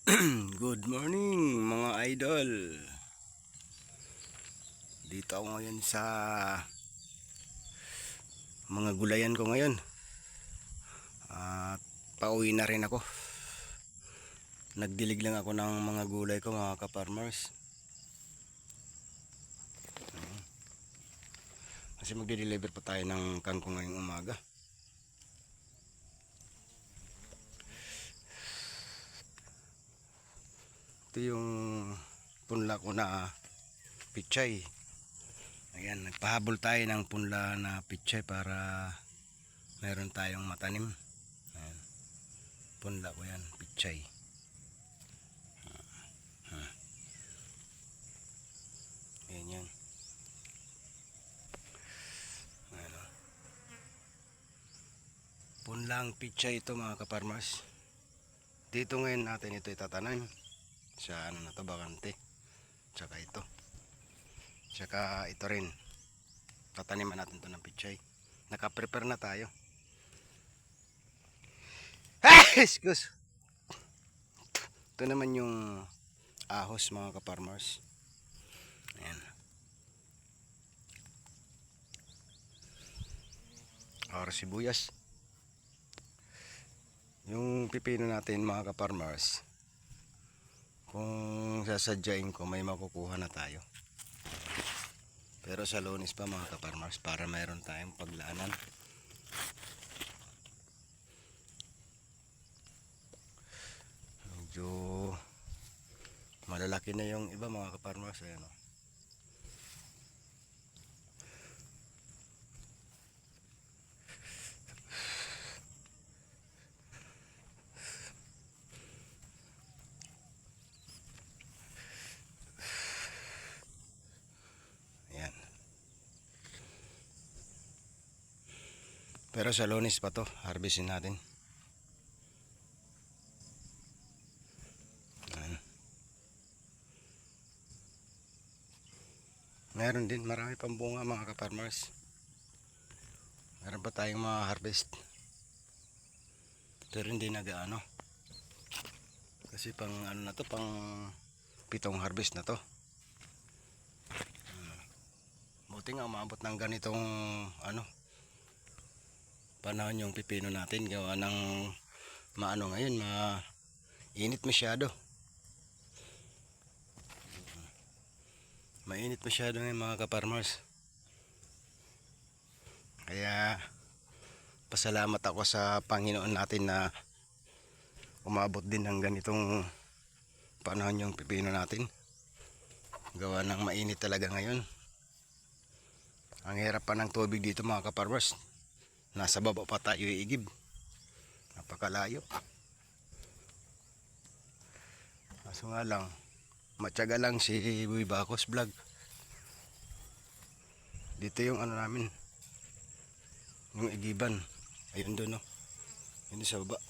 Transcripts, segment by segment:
Good morning mga idol. Dito ako ngayon sa mga gulayan ko ngayon. At pauwi na rin ako. Nagdilig lang ako ng mga gulay ko mga ka-farmers. Kasi magde-deliver pa tayo ng kangkong ngayong umaga. Ito yung punla ko na pichay. Ayan, nagpahabol tayo ng punla na pichay para meron tayong matanim. Ayan, punla ko yan, pichay. Ayan yan. Ayan, punlang pichay ito mga ka-farmers. Dito ngayon natin ito itatanim sa ano na to, bakante. Tsaka ito. Tsaka ito rin. Tataniman natin to ng pichay. Naka-prepare na tayo. Excuse. Ito naman yung ahos mga ka-farmers. Ayan. Or sibuyas. Yung pipino natin mga ka-farmers, kung sasadyain ko may makukuha na tayo. Pero sa Lunes pa mga ka-farmers para mayroon tayong paglaanan. Medyo malalaki na yung iba mga ka-farmers. Ayan o. Ayan. Pero sa Lunes pa to, harvestin natin. Ayan. Meron din, marami pang bunga mga ka-farmers. Meron pa tayong mga harvest. Pero hindi nag-ano. Kasi pang ano na to, pang 7 harvest na to. Buti nga umabot ng ganitong ano panahon yung pipino natin, gawa ng maano ngayon, mainit masyado. Mainit masyado ngayon mga ka-farmers. Kaya pasalamat ako sa Panginoon natin na umabot din ng ganitong panahon yung pipino natin. Gawa ng mainit talaga ngayon. Ang hirap pa ng tubig dito mga ka-farmers. Nasa baba pa tayo iigib. Napakalayo. Kaso nga lang, matyaga lang si Boy Bacos Vlog. Dito yung ano namin, yung igiban. Ayun doon, no? Yun sa baba.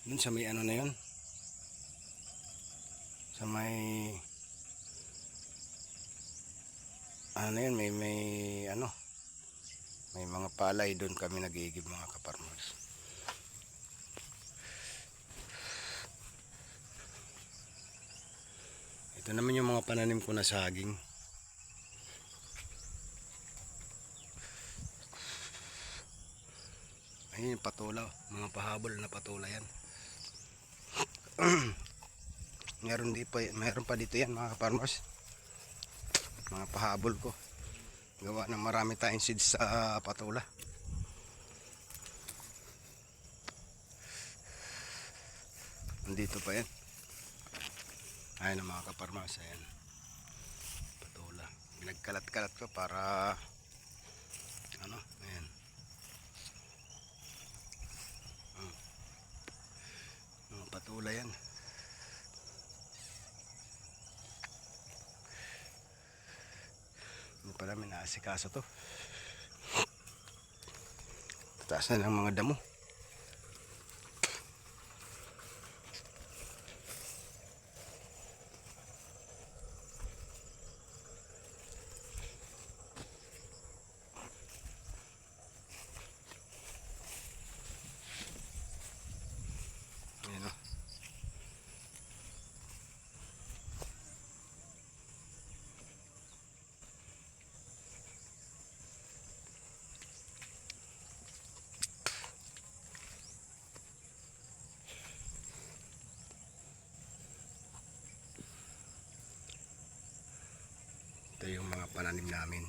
Doon sa may ano na yun. Sa may ano na yun, may ano, may mga palay doon kami nag-iigib mga ka-farmers. Ito naman yung mga pananim ko na saging. Ayun yung patula, mga pahabol na patula yan. Meron pa dito yan mga farmers. Mga pahabol ko. Gawa na marami tayong seeds sa patula. Nandito pa yan. Ayun ang mga ka-farmers, ayan. Patula. Pinagkalat-kalat ko para ano, ayan. Mga patula yan. Hindi pa namin naasikaso to. Taas na ng mga damo. pananim namin.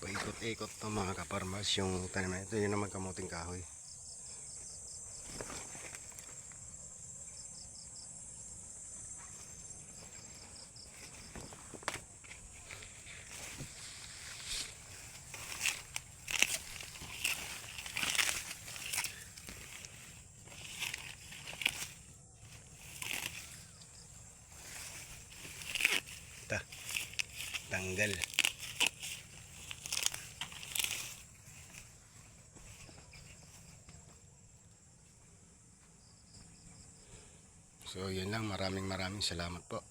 Paikot-ikot to mga kaparmas yung tanim na ito. Yun naman kamuting kahoy. Tanggal. So yun lang, maraming salamat po.